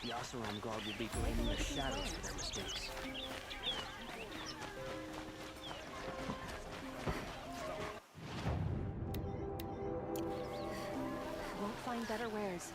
The Oseram Guard will be blaming the shadows for their mistakes. Won't find better wares.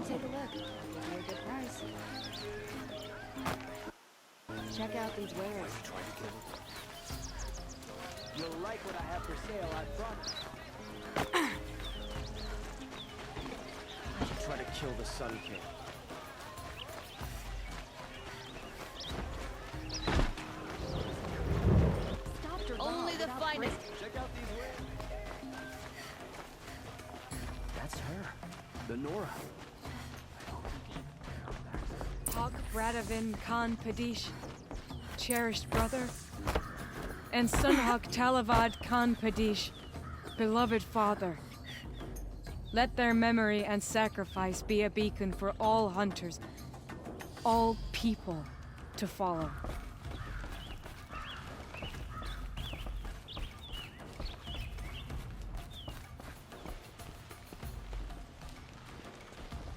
Take a look. Very good price. Check out these wares. Try to kill him. You'll like what I have for sale, I promise. I should try to kill the Sun King. Stopped her Only the finest. Check out these wares. That's her. The Nora. Hawk Bradavin Khan Padish, cherished brother, and Sunhawk Talavad Khan Padish, beloved father. Let their memory and sacrifice be a beacon for all hunters, all people to follow.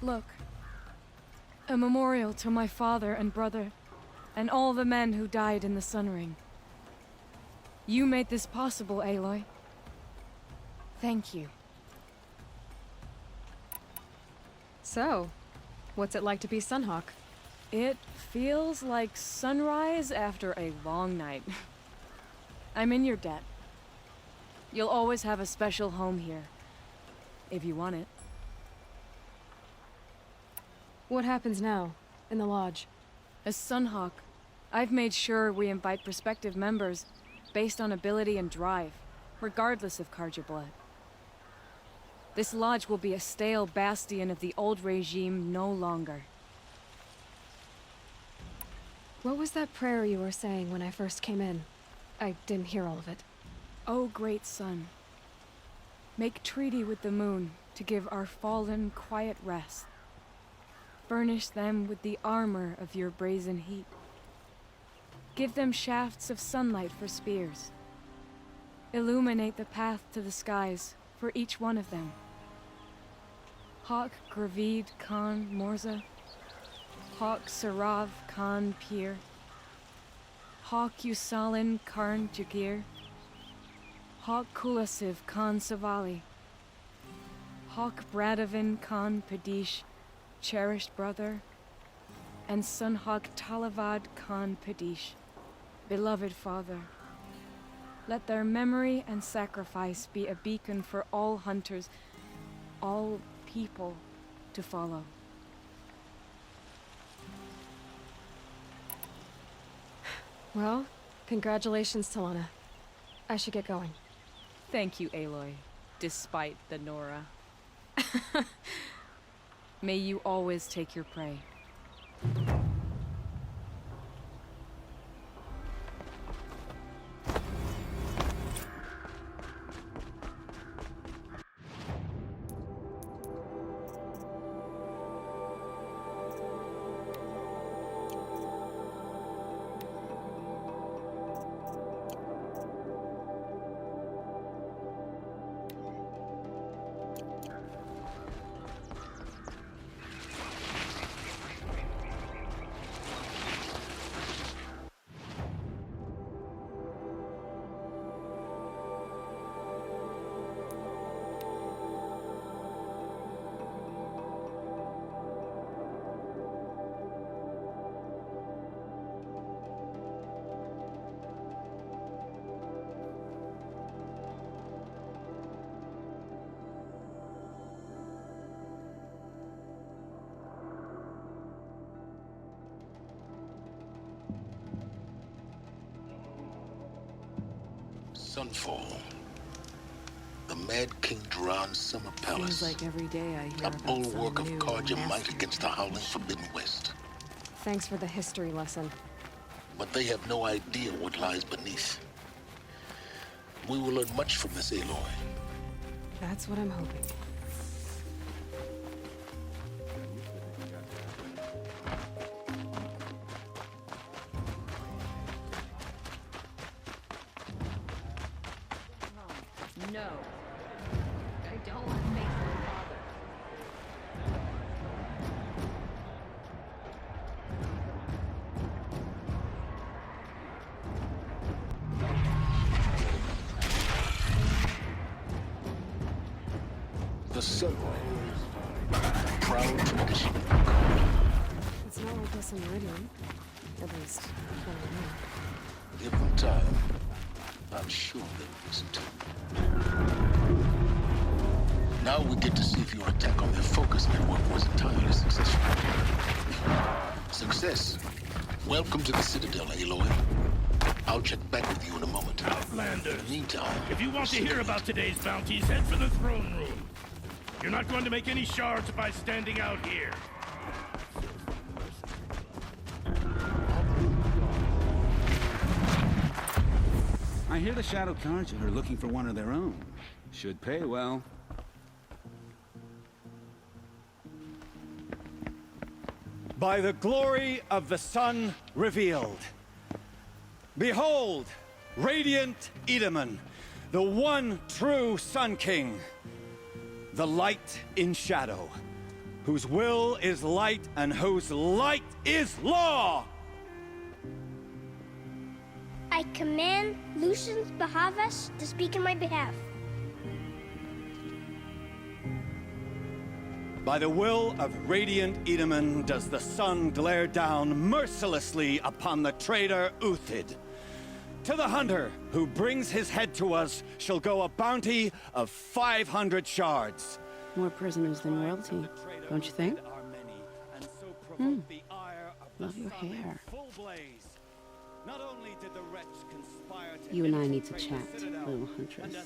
Look. A memorial to my father and brother, and all the men who died in the Sun Ring. You made this possible, Aloy. Thank you. So, what's it like to be Sunhawk? It feels like sunrise after a long night. I'm in your debt. You'll always have a special home here, if you want it. What happens now, in the lodge? As Sunhawk, I've made sure we invite prospective members based on ability and drive, regardless of Carja blood. This lodge will be a stale bastion of the old regime no longer. What was that prayer you were saying when I first came in? I didn't hear all of it. O great sun, make treaty with the moon to give our fallen quiet rest. furnish them with the armor of your brazen heat. Give them shafts of sunlight for spears. Illuminate the path to the skies for each one of them. Hawk Gravid Khan Morza, Hawk Sarav Khan Pir, Hawk Usalin Karn Jagir, Hawk Kulasiv Khan Savali, Hawk Bradavin Khan Padish, cherished brother, and Sunhawk Talavad Khan Padish, beloved father. Let their memory and sacrifice be a beacon for all hunters, all people to follow. Well, congratulations, Talana. I should get going. Thank you, Aloy, despite the Nora. May you always take your prey. Sunfall. The Mad King Duran's summer palace. Seems like every day I hear A about bold some work of new Carja might master against the howling change. Forbidden West. Thanks for the history lesson. But they have no idea what lies beneath. We will learn much from this Aloy. That's what I'm hoping. No. I don't want to face my father. The Sun. Proud tradition. It's not like this in Meridian. At least, for now. Give them time. I'm sure they will listen to you. Now we get to see if your attack on their focus network was entirely successful. Success. Welcome to the Citadel, Aloy. I'll check back with you in a moment. Outlanders! Meantime, If you want to hear about today's bounties, head for the throne room. You're not going to make any shards by standing out here. I hear the Shadow Carja are looking for one of their own. Should pay well. By the glory of the sun revealed. Behold, radiant Edaman, the one true Sun King. The light in shadow, whose will is light and whose light is law! I command Lucius Bahavas to speak in my behalf. By the will of radiant Edaman does the sun glare down mercilessly upon the traitor Uthid. To the hunter who brings his head to us shall go a bounty of 500 shards. More prisoners than royalty, don't you think? Love your hair. You and I need to chat, little huntress.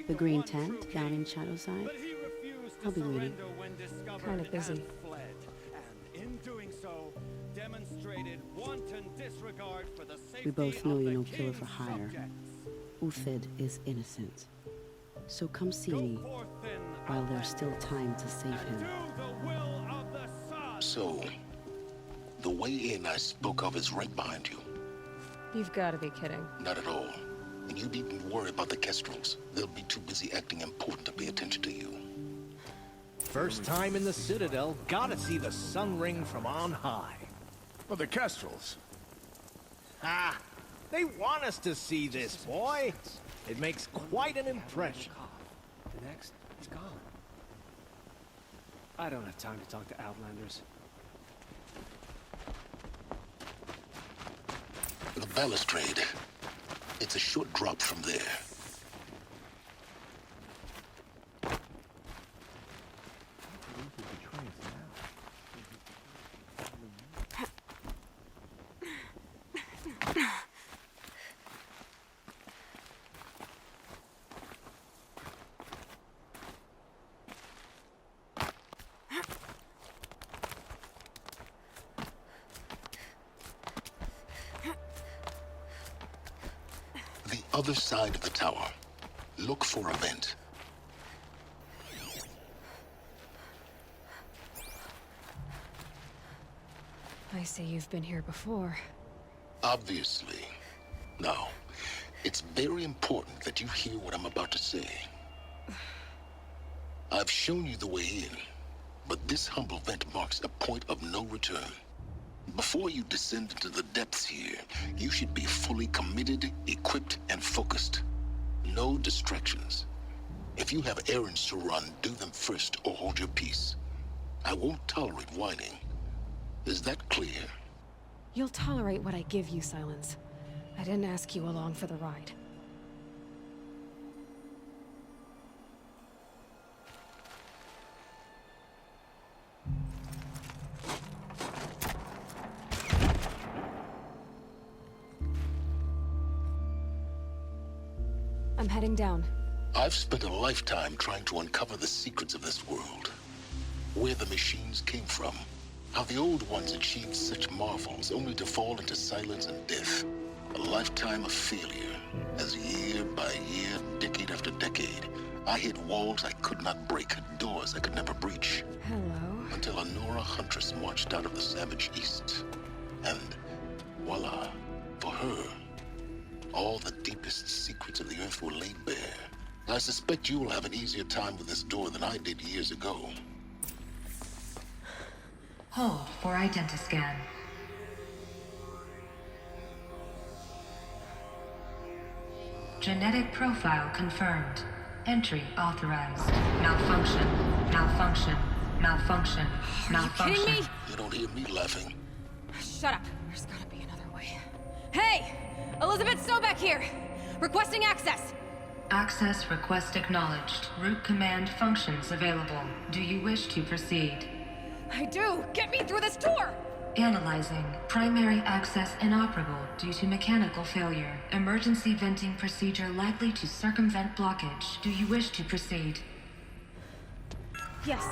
The green tent down in Shadowside? I'll be waiting. Kind of busy. We both know you're no killer for hire. Uthid is innocent. So come see me while there's still time to save him. So, the way in I spoke of is right behind you. You've got to be kidding. Not at all. And you needn't worry about the Kestrels. They'll be too busy acting important to pay attention to you. First time in the Citadel, gotta see the sun ring from on high. Well, the Kestrels. Ah, they want us to see this, boy. It makes quite an impression. The next, he's gone. I don't have time to talk to Outlanders. The balustrade. It's a short drop from there. Other side of the tower. Look for a vent. I see you've been here before. Obviously. Now, it's very important that you hear what I'm about to say. I've shown you the way in, but this humble vent marks a point of no return. Before you descend into the depths here, you should be fully committed, equipped, and focused. No distractions. If you have errands to run, do them first or hold your peace. I won't tolerate whining. Is that clear? You'll tolerate what I give you, Silence. I didn't ask you along for the ride. I'm heading down. I've spent a lifetime trying to uncover the secrets of this world. Where the machines came from. How the old ones achieved such marvels only to fall into silence and death. A lifetime of failure. As year by year, decade after decade, I hit walls I could not break, doors I could never breach. Hello. Until a Nora huntress marched out of the savage east. And voila, for her, all the deepest secrets of the Earth were laid bare. I suspect you will have an easier time with this door than I did years ago. Hold for identiscan. Genetic profile confirmed. Entry authorized. Malfunction. Malfunction. Malfunction. Malfunction. Are you kidding me? You don't hear me laughing. Shut up. There's gotta be another way. Hey! Elizabeth Sobeck here! Requesting access! Access request acknowledged. Root command functions available. Do you wish to proceed? I do! Get me through this door! Analyzing. Primary access inoperable due to mechanical failure. Emergency venting procedure likely to circumvent blockage. Do you wish to proceed? Yes.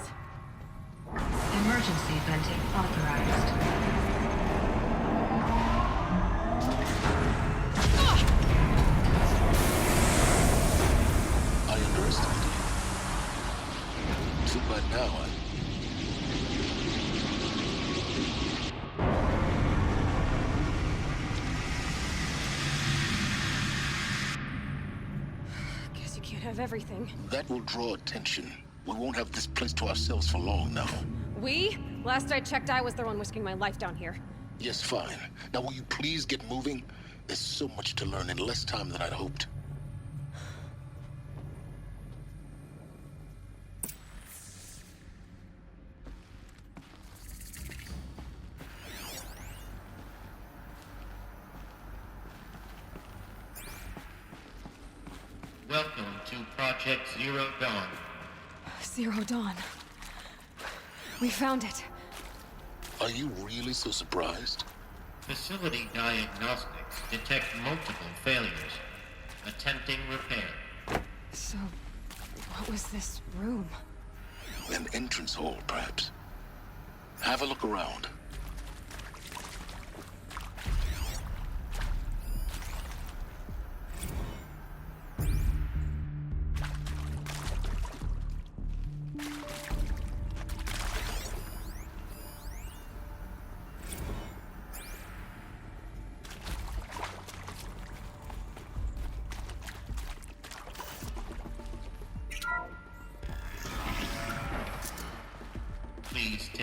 Emergency venting authorized. I underestimated you. Too bad now Guess you can't have everything. that will draw attention. We won't have this place to ourselves for long now. We? Last I checked, I was the one risking my life down here. Yes, fine. Now will you please get moving? There's so much to learn in less time than I'd hoped. Welcome to Project Zero Dawn. Zero Dawn. We found it. Are you really so surprised? Facility diagnostics detect multiple failures. Attempting repair. So, what was this room? An entrance hall, perhaps. Have a look around.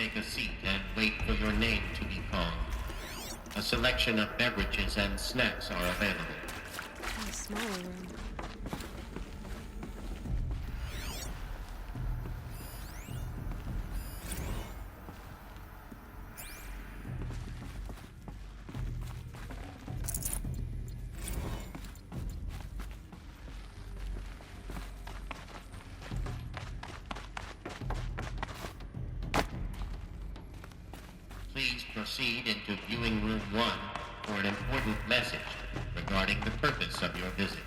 take a seat and wait for your name to be called. A selection of beverages and snacks are available. A smaller room. Please proceed into viewing room 1 for an important message regarding the purpose of your visit.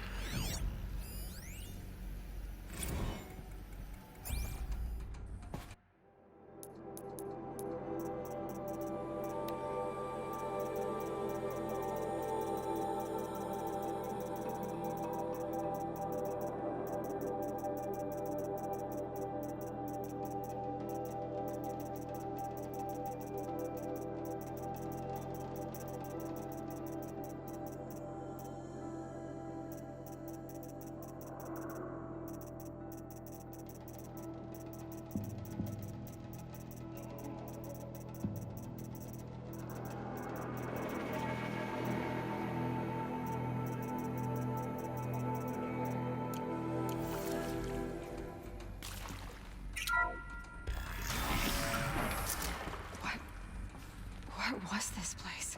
What was this place?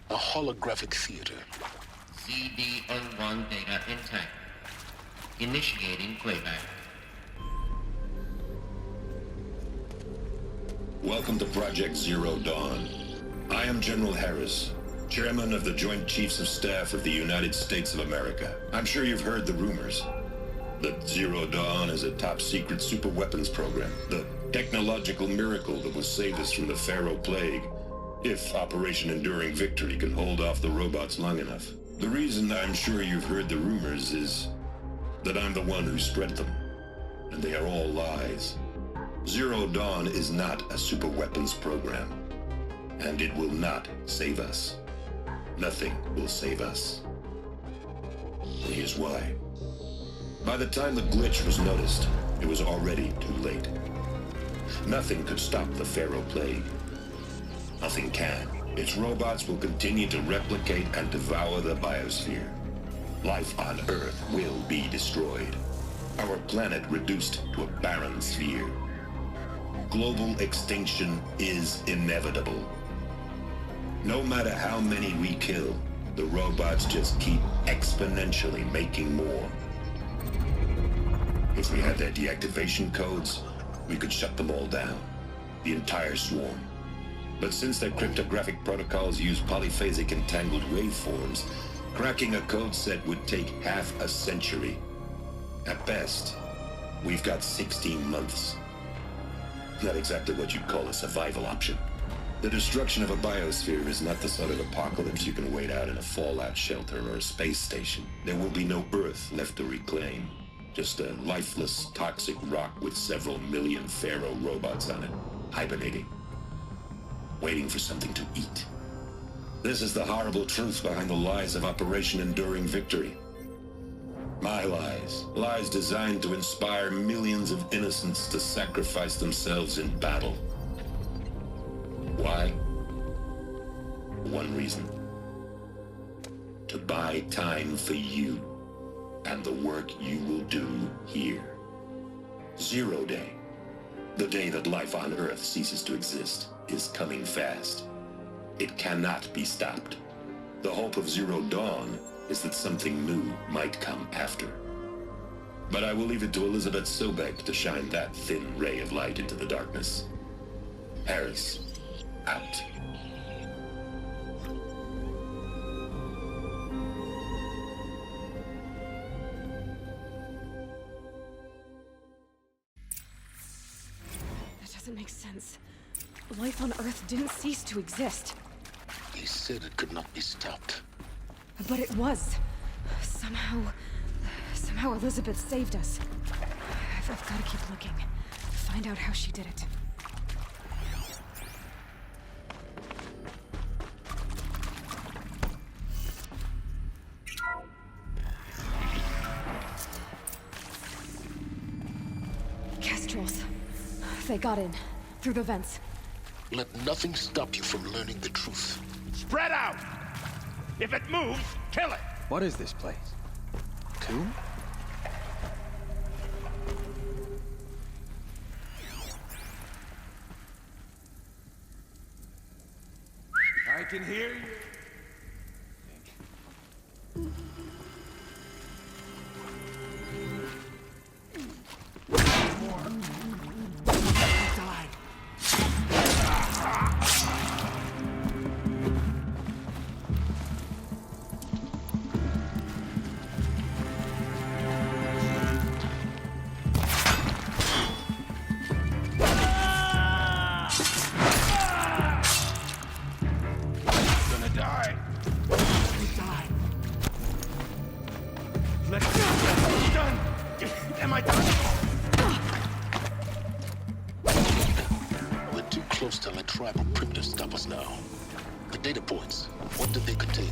A holographic theater. CD01 data intact. Initiating playback. Welcome to Project Zero Dawn. I am General Harris, Chairman of the Joint Chiefs of Staff of the United States of America. I'm sure you've heard the rumors. That Zero Dawn is a top-secret super-weapons program. The technological miracle that will save us from the Pharaoh Plague, if Operation Enduring Victory can hold off the robots long enough. The reason I'm sure you've heard the rumors is that I'm the one who spread them, and they are all lies. Zero Dawn is not a super-weapons program, and it will not save us. Nothing will save us. Here's why. By the time the glitch was noticed, it was already too late. Nothing could stop the Pharaoh Plague. Nothing can. Its robots will continue to replicate and devour the biosphere. Life on Earth will be destroyed. Our planet reduced to a barren sphere. Global extinction is inevitable. No matter how many we kill, the robots just keep exponentially making more. If we had their deactivation codes, we could shut them all down. The entire swarm. But since their cryptographic protocols use polyphasic entangled waveforms, cracking a code set would take half a century. At best, we've got 16 months. Not exactly what you'd call a survival option. The destruction of a biosphere is not the sort of apocalypse you can wait out in a fallout shelter or a space station. There will be no Earth left to reclaim. Just a lifeless, toxic rock with several million Pharaoh robots on it, hibernating, waiting for something to eat. This is the horrible truth behind the lies of Operation Enduring Victory. My lies. Lies designed to inspire millions of innocents to sacrifice themselves in battle. Why? One reason. To buy time for you and the work you will do here. Zero Day, the day that life on Earth ceases to exist, is coming fast. It cannot be stopped. The hope of Zero Dawn is that something new might come after. But I will leave it to Elizabeth Sobek to shine that thin ray of light into the darkness. Harris, out. That doesn't make sense. Life on Earth didn't cease to exist. He said it could not be stopped. But it was. Somehow Elizabeth saved us. I've got to keep looking. Find out how she did it. Kestrels. They got in. Through the vents. Let nothing stop you from learning the truth. Spread out! If it moves, kill it! What is this place? Tomb? I can hear you. To let tribal primitives stop us now. The data points, what did they contain?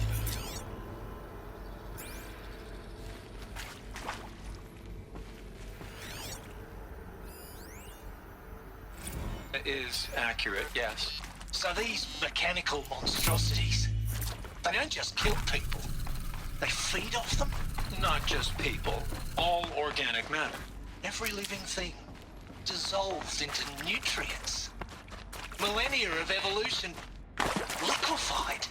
It is accurate, yes. So these mechanical monstrosities, they don't just kill people, they feed off them? Not just people, all organic matter. Every living thing dissolved into nutrients. Millennia of evolution liquefied.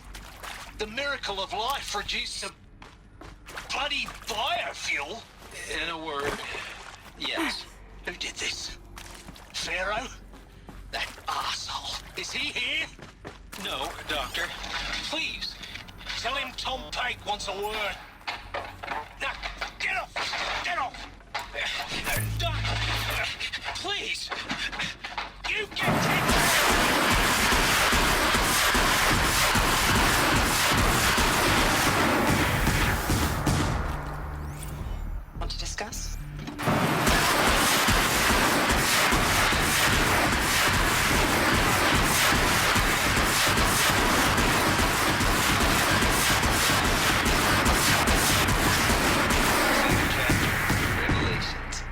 The miracle of life reduced to bloody biofuel. In a word, yes. Who did this? Pharaoh? That arsehole. Is he here? No, Doctor. Please, tell him Tom Pike wants a word. Now, get off! Get off! Doc, please! You get taken! Want to discuss? Revelations.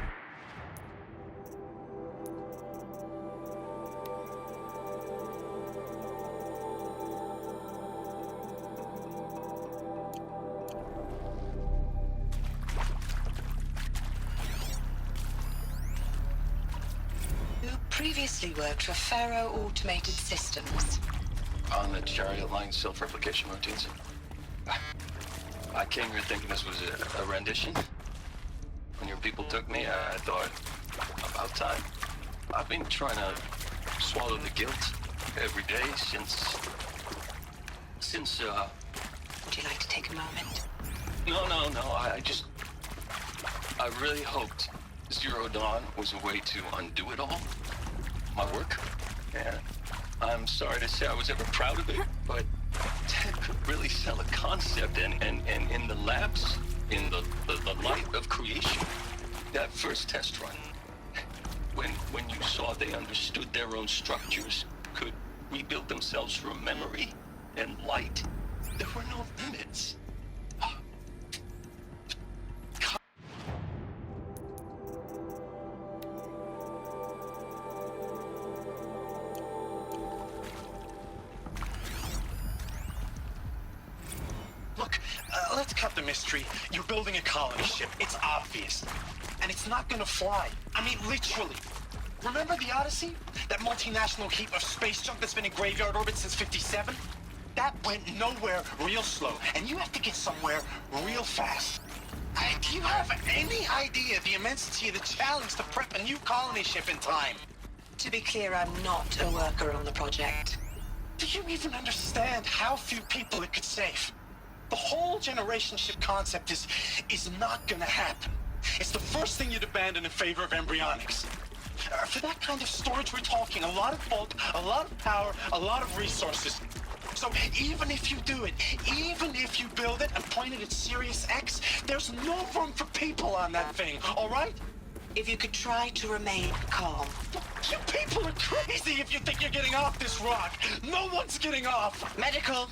Previously worked for Pharaoh Automated Systems. On the chariot line self-replication routines. I came here thinking this was a rendition. When your people took me, I thought, about time. I've been trying to swallow the guilt every day since... Would you like to take a moment? No, I really hoped Zero Dawn was a way to undo it all. My work. And I'm sorry to say I was ever proud of it, but Ted could really sell a concept, and in the labs, in the light of creation, that first test run, when you saw they understood their own structures, could rebuild themselves from memory and light, there were no limits. Let's cut the mystery. You're building a colony ship. It's obvious. And it's not gonna fly. I mean, literally. Remember the Odyssey? That multinational heap of space junk that's been in graveyard orbit since '57? That went nowhere real slow. And you have to get somewhere real fast. Do you have any idea the immensity of the challenge to prep a new colony ship in time? To be clear, I'm not a worker on the project. Do you even understand how few people it could save? The whole generation ship concept is not gonna happen. It's the first thing you'd abandon in favor of embryonics. For that kind of storage, we're talking a lot of bulk, a lot of power, a lot of resources. So even if you do it, even if you build it and point it at Sirius X, there's no room for people on that thing, all right? If you could try to remain calm. You people are crazy if you think you're getting off this rock. No one's getting off. Medical.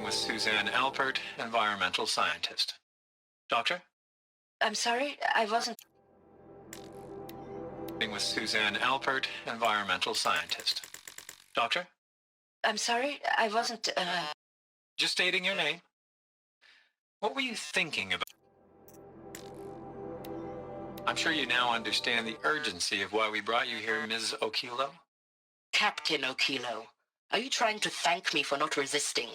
With Suzanne Alpert, environmental scientist. Doctor? I'm sorry, I wasn't... With Suzanne Alpert, environmental scientist. Doctor? I'm sorry, I wasn't, Just stating your name. What were you thinking about? I'm sure you now understand the urgency of why we brought you here, Ms. Okilo. Captain Okilo, are you trying to thank me for not resisting?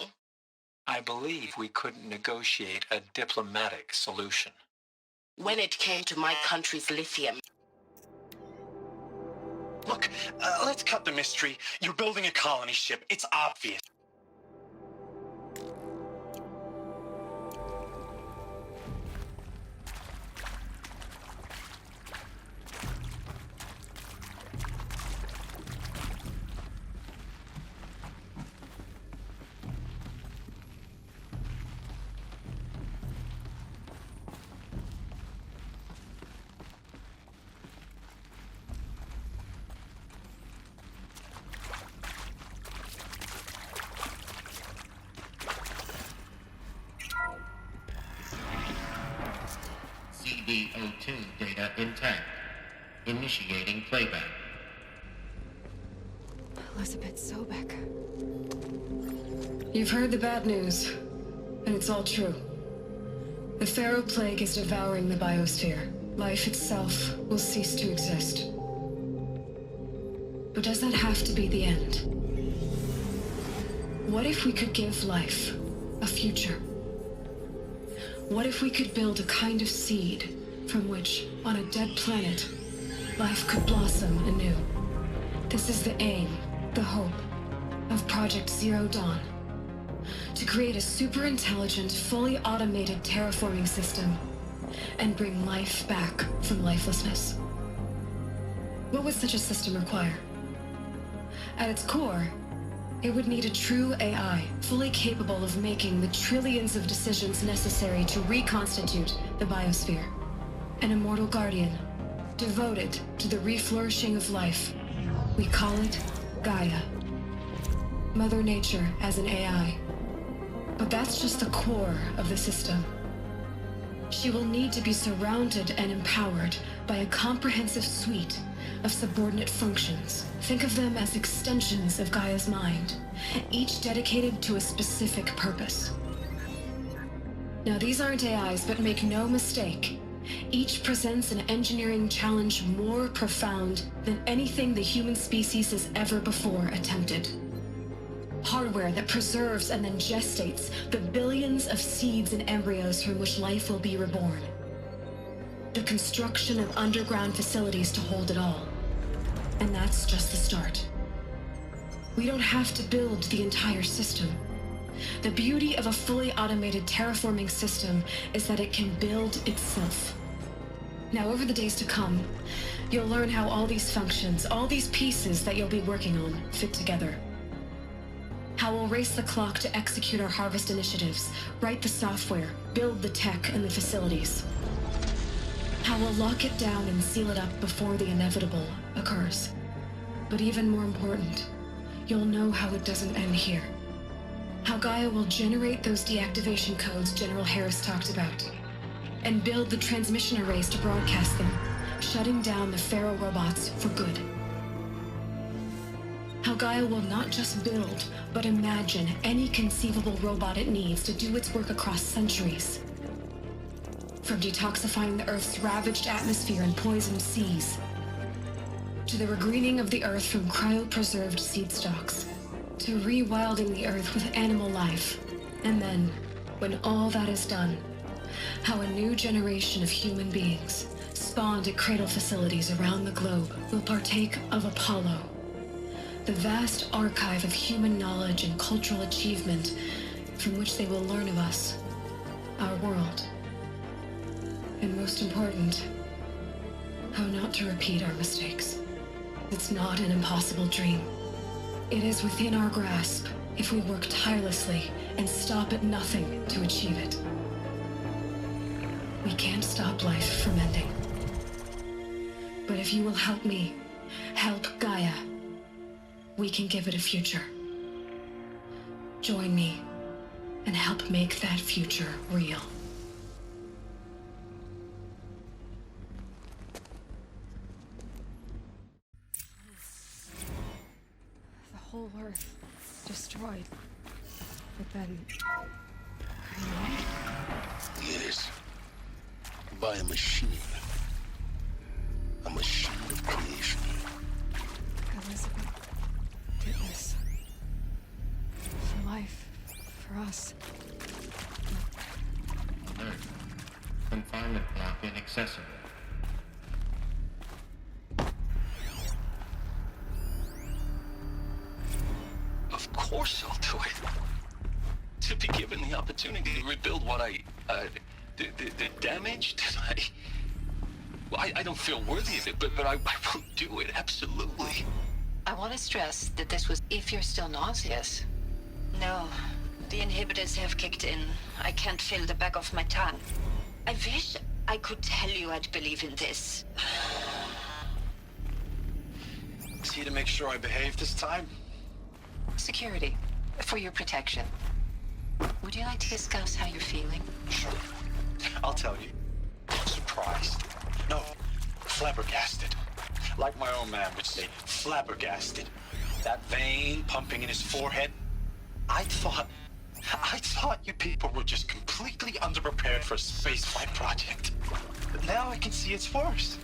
I believe we couldn't negotiate a diplomatic solution. When it came to my country's lithium... Look, let's cut the mystery. You're building a colony ship. It's obvious. CDO2 data intact. Initiating playback. Elizabeth Sobek. You've heard the bad news, and it's all true. The Pharaoh Plague is devouring the biosphere. Life itself will cease to exist. But does that have to be the end? What if we could give life a future? What if we could build a kind of seed from which, on a dead planet, life could blossom anew? This is the aim, the hope, of Project Zero Dawn. To create a super-intelligent, fully automated terraforming system and bring life back from lifelessness. What would such a system require? At its core, it would need a true AI, fully capable of making the trillions of decisions necessary to reconstitute the biosphere. An immortal guardian, devoted to the reflourishing of life. We call it Gaia. Mother Nature as an AI. But that's just the core of the system. She will need to be surrounded and empowered by a comprehensive suite of subordinate functions. Think of them as extensions of Gaia's mind, each dedicated to a specific purpose. Now, these aren't AIs, but make no mistake, each presents an engineering challenge more profound than anything the human species has ever before attempted. Hardware that preserves and then gestates the billions of seeds and embryos from which life will be reborn. The construction of underground facilities to hold it all. And that's just the start. We don't have to build the entire system. The beauty of a fully automated terraforming system is that it can build itself. Now, over the days to come, you'll learn how all these functions, all these pieces that you'll be working on, fit together. How we'll race the clock to execute our harvest initiatives, write the software, build the tech and the facilities. How we'll lock it down and seal it up before the inevitable occurs. But even more important, you'll know how it doesn't end here. How Gaia will generate those deactivation codes General Harris talked about, and build the transmission arrays to broadcast them, shutting down the Pharaoh robots for good. How Gaia will not just build, but imagine any conceivable robot it needs to do its work across centuries. From detoxifying the Earth's ravaged atmosphere and poisoned seas, to the regreening of the Earth from cryopreserved seed stalks, to rewilding the Earth with animal life. And then, when all that is done, how a new generation of human beings, spawned at cradle facilities around the globe, will partake of Apollo, the vast archive of human knowledge and cultural achievement from which they will learn of us, our world. And most important, how not to repeat our mistakes. It's not an impossible dream. It is within our grasp if we work tirelessly and stop at nothing to achieve it. We can't stop life from ending. But if you will help me, help Gaia, we can give it a future. Join me and help make that future real. The whole Earth destroyed. But then... Yes. By a machine. A machine of creation. Elizabeth did this. For life. For us. Alert. Confinement block inaccessible. Of course I'll do it. To be given the opportunity to rebuild what the damage that I don't feel worthy of it, but I will do it, absolutely. I want to stress that this was if you're still nauseous. No, the inhibitors have kicked in. I can't feel the back of my tongue. I wish I could tell you I'd believe in this. Is he to make sure I behave this time? Security, for your protection. Would you like to discuss how you're feeling? Sure. I'll tell you. Surprised. No, flabbergasted. Like my own man would say, flabbergasted. That vein pumping in his forehead. I thought you people were just completely underprepared for a spaceflight project. But now I can see it's worse.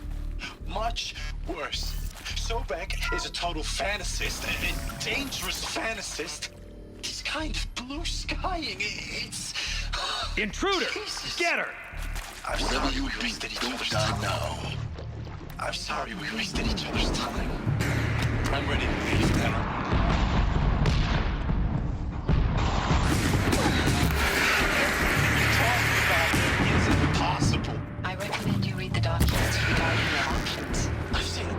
Much worse. Sobek is a total fantasist, a dangerous fantasist. He's kind of blue skying. It's... Intruder! Jesus. Get her! I'm Whatever sorry you we do, wasted each don't other's die time. now. I'm sorry we wasted each other's time. I'm ready to leave now. Impossible. I recommend you read the documents regarding your options. I've seen it.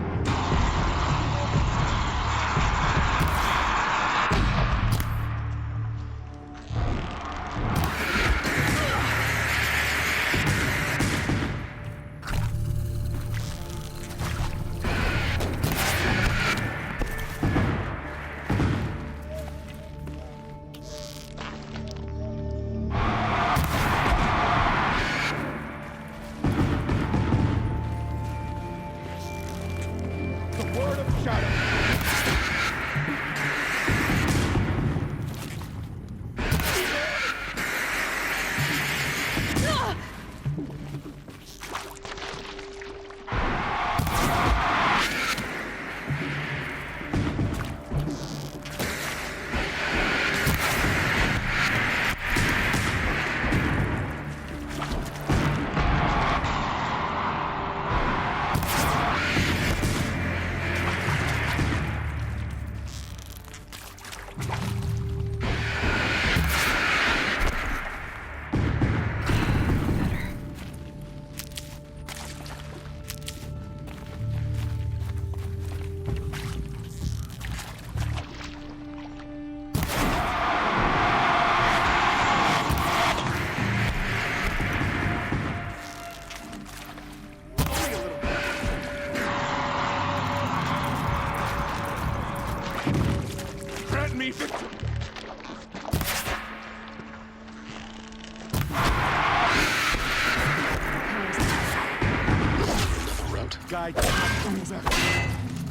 Guide.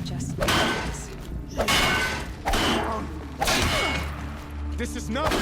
Just this is not.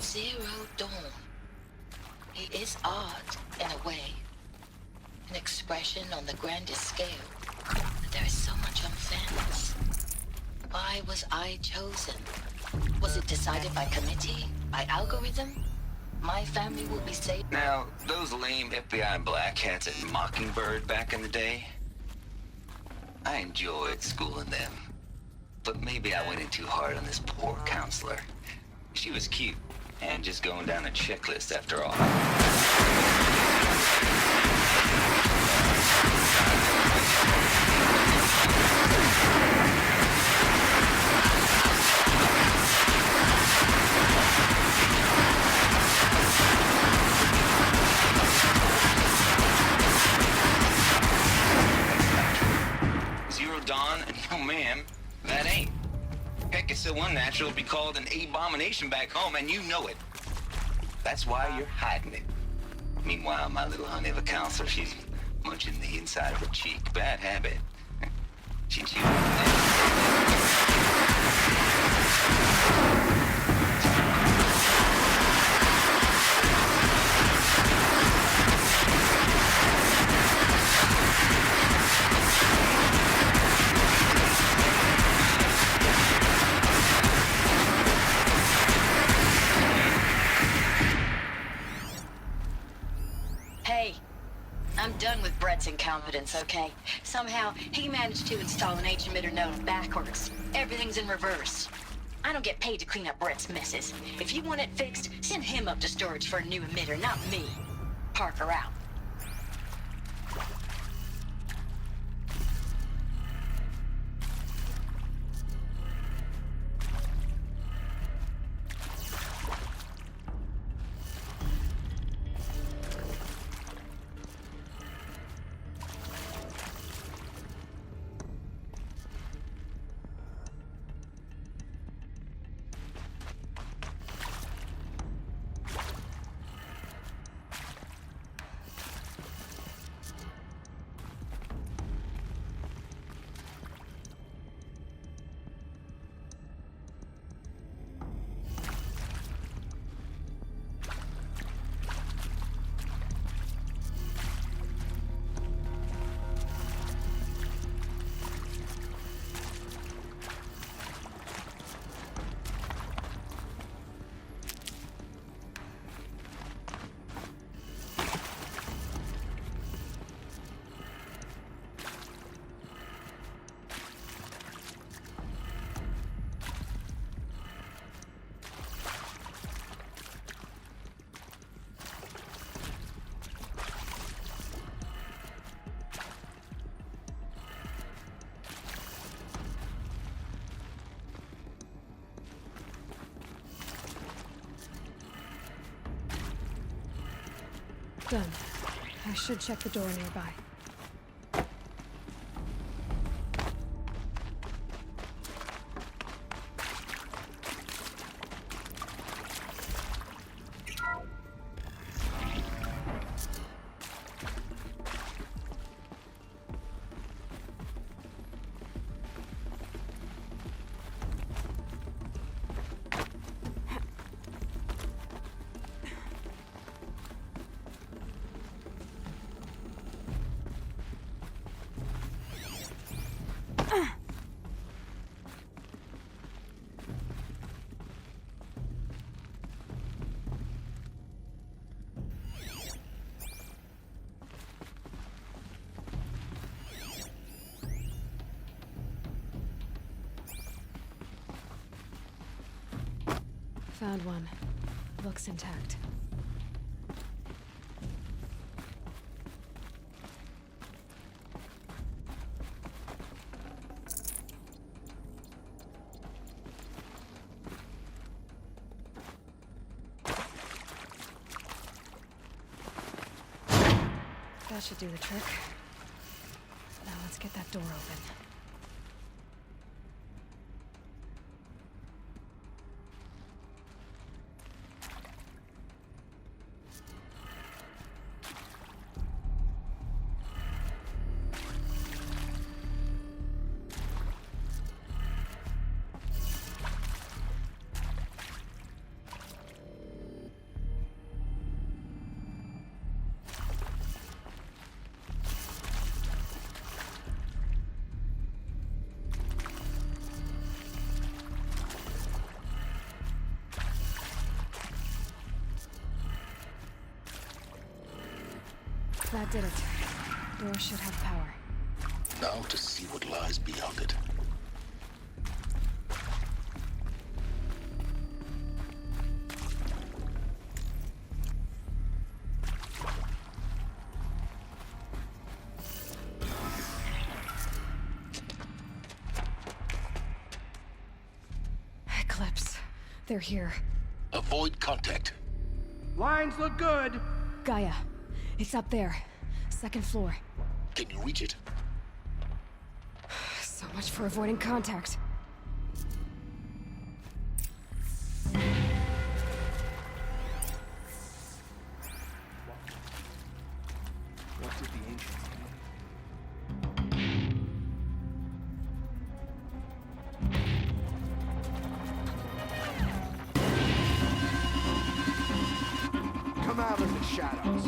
Zero Dawn. It is art, in a way. An expression on the grandest scale. But there is so much unfairness. Why was I chosen? Was it decided by committee? By algorithm? My family will be safe. Now, those lame FBI black hats at Mockingbird back in the day, I enjoyed schooling them. But maybe I went in too hard on this poor counselor. She was cute, and just going down a checklist after all. Zero Dawn? No, ma'am, that ain't. Heck, it's so unnatural to be called an abomination back home, and you know it. That's why you're hiding it. Meanwhile, my little honey of a counselor, she's munching the inside of her cheek. Bad habit. She chews. Hey, I'm done with Brett's incompetence, okay? Somehow, he managed to install an H-emitter node backwards. Everything's in reverse. I don't get paid to clean up Brett's messes. If you want it fixed, send him up to storage for a new emitter, not me. Parker out. Done. I should check the door nearby. Found one. Looks intact. That should do the trick. Now let's get that door open. That did it. Door should have power. Now to see what lies beyond it. Eclipse. They're here. Avoid contact. Lines look good. Gaia. It's up there. Second floor. Can you reach it? So much for avoiding contact. What did the ancient come out of the shadows?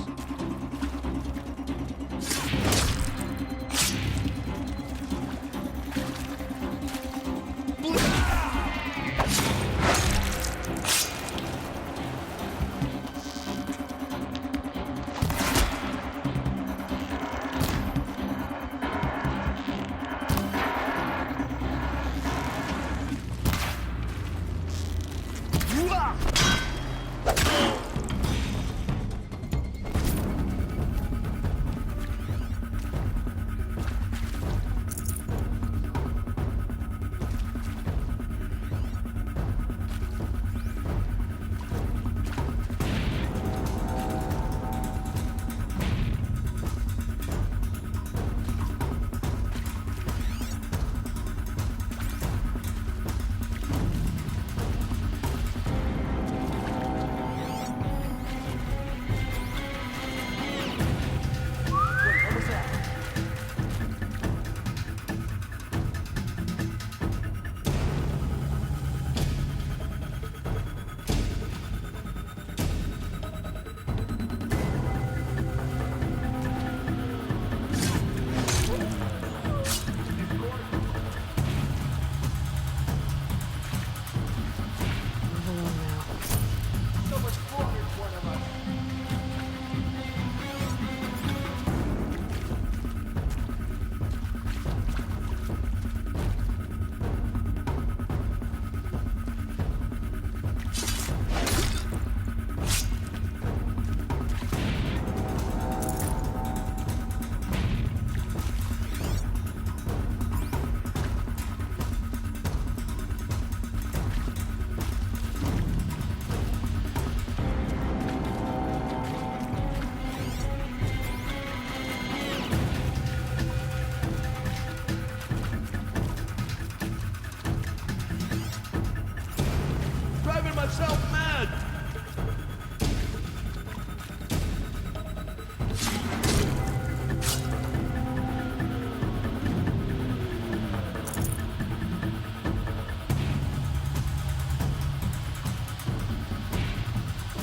myself mad!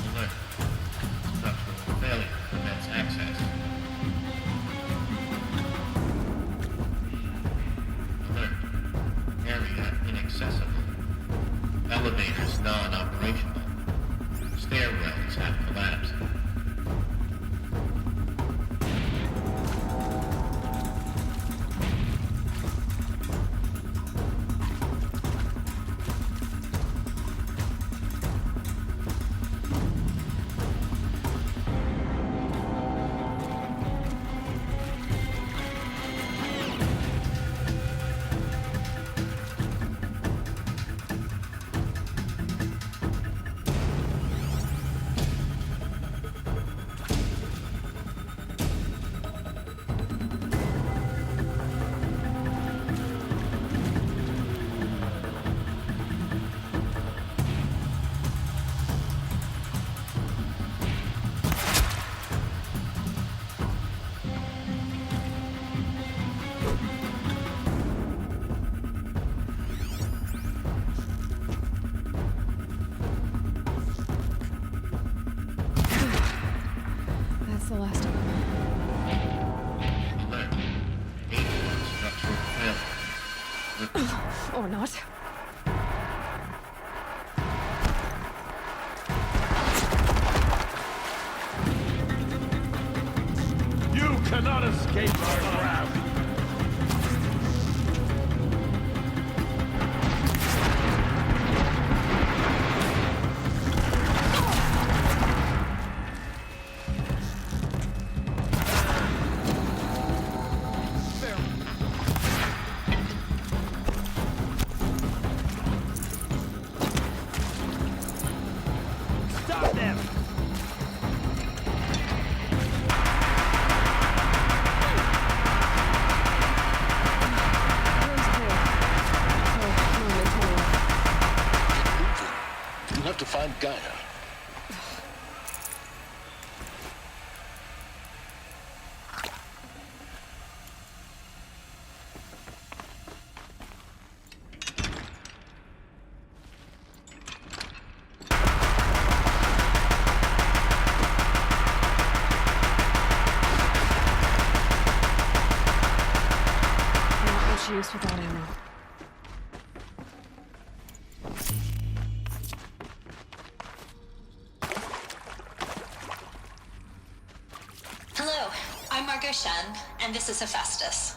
Alert. Structural failure prevents access. Alert. Area inaccessible. Elevators non-operational. Stairwells have collapsed. That's the last of them. Alert. Structural failure. Or not. escapes our grab. Stop them! You have to find Gaia. Not much use without ammo. Hello, I'm Margot Shen, and this is Hephaestus.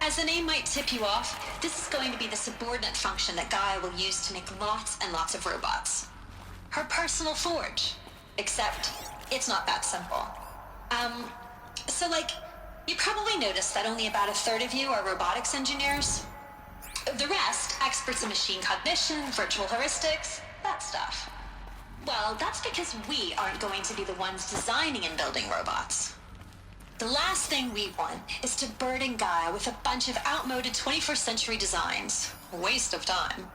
As the name might tip you off, this is going to be the subordinate function that Gaia will use to make lots and lots of robots. Her personal forge. Except, it's not that simple. You probably noticed that only about a third of you are robotics engineers. The rest, experts in machine cognition, virtual heuristics, that stuff. Well, that's because we aren't going to be the ones designing and building robots. The last thing we want is to burden Gaia with a bunch of outmoded 21st century designs. Waste of time.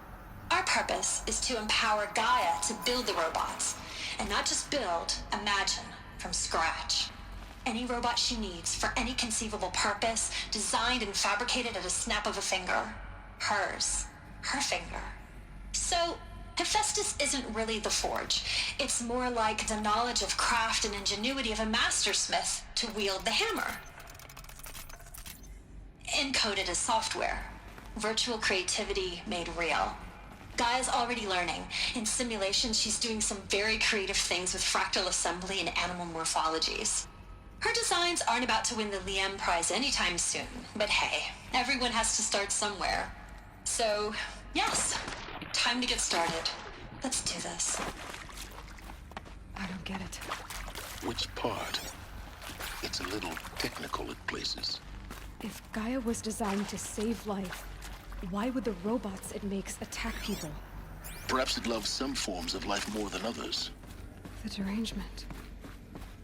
Our purpose is to empower Gaia to build the robots, and not just build, imagine, from scratch. Any robot she needs for any conceivable purpose, designed and fabricated at a snap of a finger. Hers. Her finger. So, Hephaestus isn't really the forge. It's more like the knowledge of craft and ingenuity of a mastersmith to wield the hammer. Encoded as software. Virtual creativity made real. Gaia's already learning. In simulations, she's doing some very creative things with fractal assembly and animal morphologies. Her designs aren't about to win the Liam Prize anytime soon, but hey, everyone has to start somewhere. So, yes, time to get started. Let's do this. I don't get it. Which part? It's a little technical at places. If Gaia was designed to save life, why would the robots it makes attack people? Perhaps it loves some forms of life more than others. The derangement.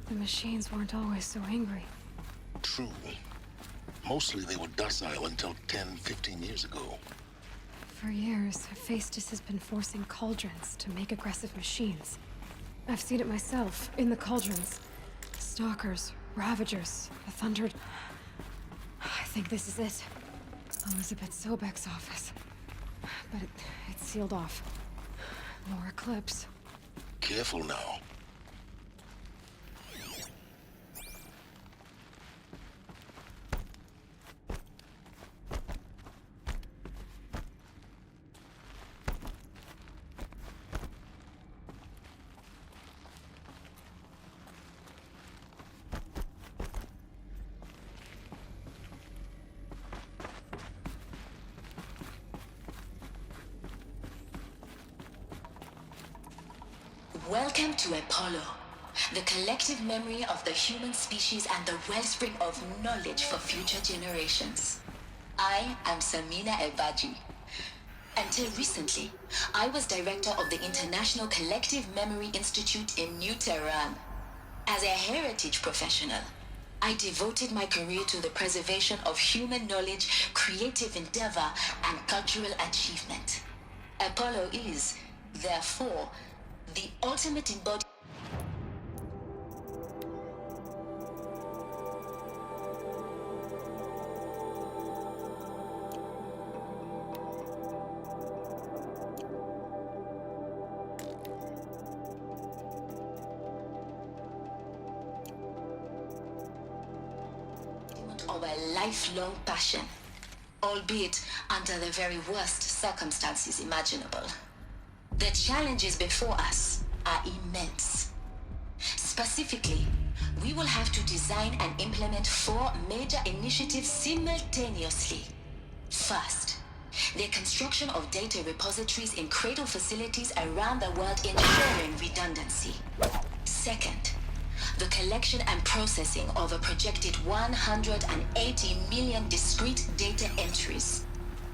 The machines weren't always so angry. True. Mostly they were docile until 10, 15 years ago. For years, Hephaestus has been forcing cauldrons to make aggressive machines. I've seen it myself, in the cauldrons. Stalkers, Ravagers, the Thundered... I think this is it. Elizabeth Sobek's office. But it's sealed off. More Eclipse. Careful now. Welcome to Apollo, the collective memory of the human species and the wellspring of knowledge for future generations. I am Samina Ebaji. Until recently, I was director of the International Collective Memory Institute in New Tehran. As a heritage professional, I devoted my career to the preservation of human knowledge, creative endeavor, and cultural achievement. Apollo is, therefore, the ultimate embodiment. Of a lifelong passion, albeit under the very worst circumstances imaginable. The challenges before us are immense. Specifically, we will have to design and implement 4 major initiatives simultaneously. First, the construction of data repositories in cradle facilities around the world, ensuring redundancy. Second, the collection and processing of a projected 180 million discrete data entries.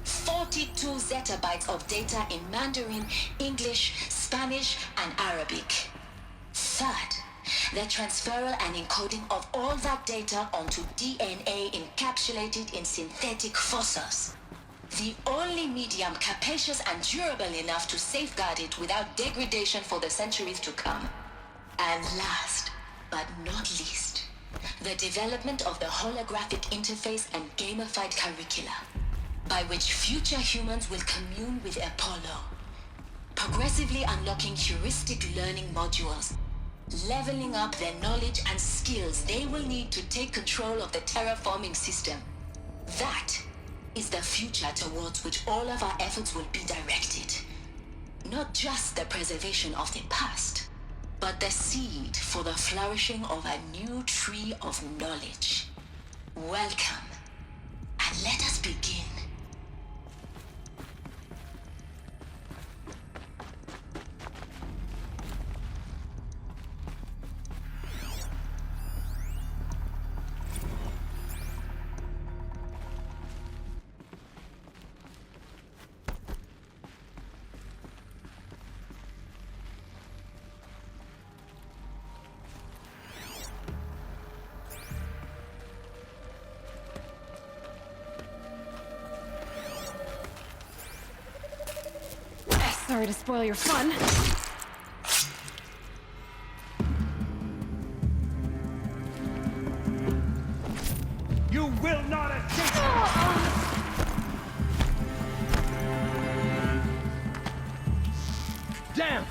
42 zettabytes of data in Mandarin, English, Spanish, and Arabic. Third, the transferal and encoding of all that data onto DNA encapsulated in synthetic fossils. The only medium capacious and durable enough to safeguard it without degradation for the centuries to come. And last, but not least, the development of the holographic interface and gamified curricula, by which future humans will commune with Apollo, progressively unlocking heuristic learning modules, leveling up their knowledge and skills they will need to take control of the terraforming system. That is the future towards which all of our efforts will be directed. Not just the preservation of the past, but the seed for the flourishing of a new tree of knowledge. Welcome, and let us begin. Sorry to spoil your fun. You will not escape! Damn!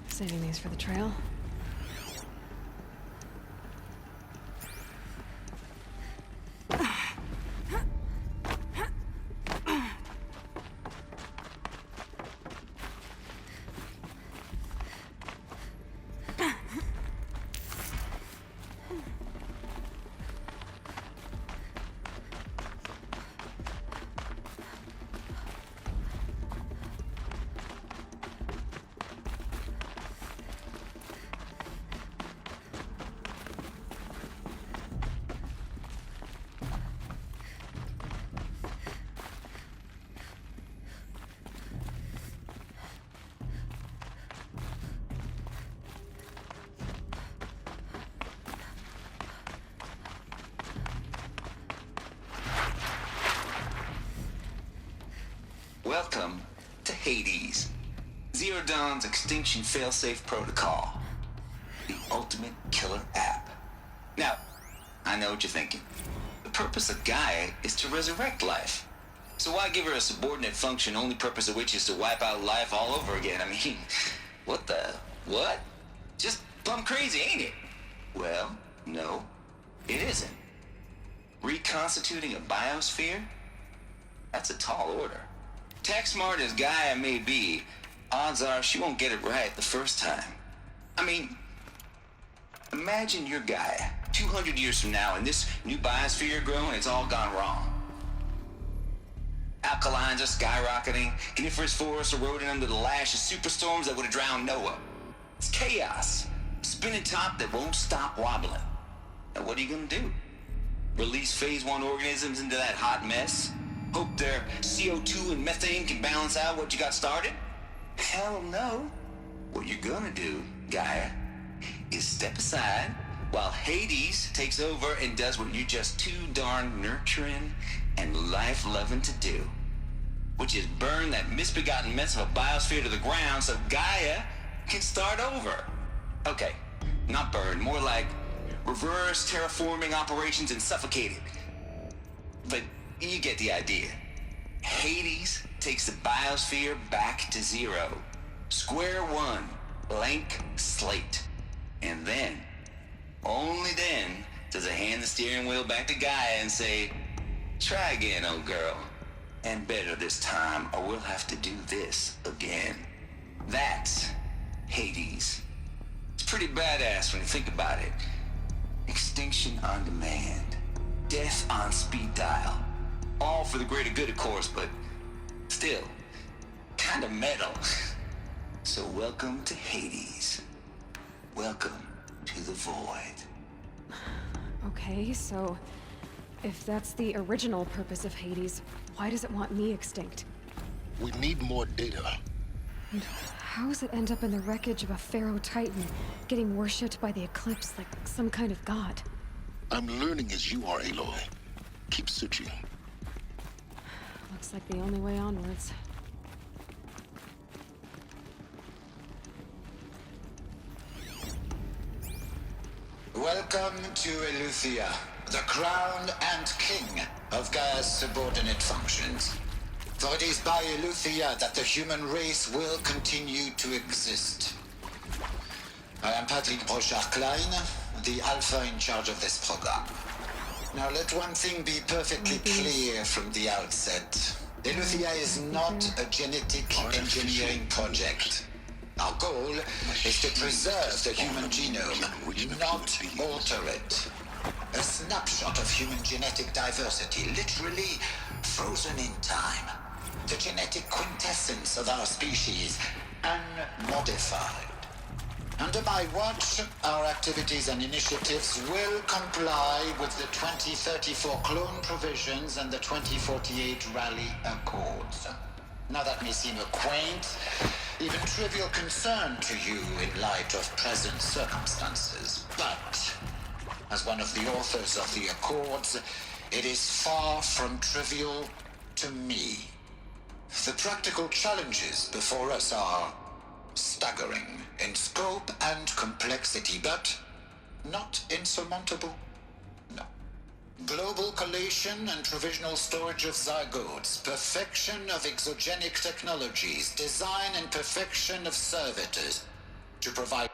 Saving these for the trail. Welcome to Hades, Zero Dawn's extinction failsafe protocol. The ultimate killer app. Now, I know what you're thinking. The purpose of Gaia is to resurrect life. So why give her a subordinate function, only purpose of which is to wipe out life all over again? I mean, what? Just plumb crazy, ain't it? Well, no, it isn't. Reconstituting a biosphere? That's a tall order. Tech smart as Gaia may be, odds are she won't get it right the first time. I mean, imagine you're Gaia, 200 years from now, and this new biosphere growing, it's all gone wrong. Alkalines are skyrocketing, coniferous forests eroding under the lash of superstorms that would have drowned Noah. It's chaos, spinning top that won't stop wobbling. Now what are you gonna do? Release phase 1 organisms into that hot mess? Hope their CO2 and methane can balance out what you got started? Hell no. What you're gonna do, Gaia, is step aside while Hades takes over and does what you're just too darn nurturing and life-loving to do, which is burn that misbegotten mess of a biosphere to the ground so Gaia can start over. Okay, not burn, more like reverse terraforming operations and suffocate it. But you get the idea. Hades takes the biosphere back to zero. Square one, blank slate. And then, only then, does it hand the steering wheel back to Gaia and say, try again, old girl. And better this time, or we'll have to do this again. That's Hades. It's pretty badass when you think about it. Extinction on demand. Death on speed dial. All for the greater good, of course, but still, kind of metal. So welcome to Hades. Welcome to the void. Okay, so if that's the original purpose of Hades, why does it want me extinct? We need more data. And how does it end up in the wreckage of a Pharaoh Titan, getting worshipped by the Eclipse like some kind of god? I'm learning as you are, Aloy. Keep searching. Looks like the only way onwards. Welcome to Eleuthia, the crown and king of Gaia's subordinate functions. For it is by Eleuthia that the human race will continue to exist. I am Patrick Brochard-Klein, the alpha in charge of this program. Now let one thing be perfectly clear from the outset. Eleuthia is not a genetic engineering project. Our goal is to preserve the human genome, not alter it. A snapshot of human genetic diversity, literally frozen in time. The genetic quintessence of our species, unmodified. Under my watch, our activities and initiatives will comply with the 2034 clone provisions and the 2048 Rally Accords. Now that may seem a quaint, even trivial concern to you in light of present circumstances, but as one of the authors of the Accords, it is far from trivial to me. The practical challenges before us are staggering in scope and complexity, but not insurmountable. No. Global collation and provisional storage of zygotes, perfection of exogenic technologies, design and perfection of servitors to provide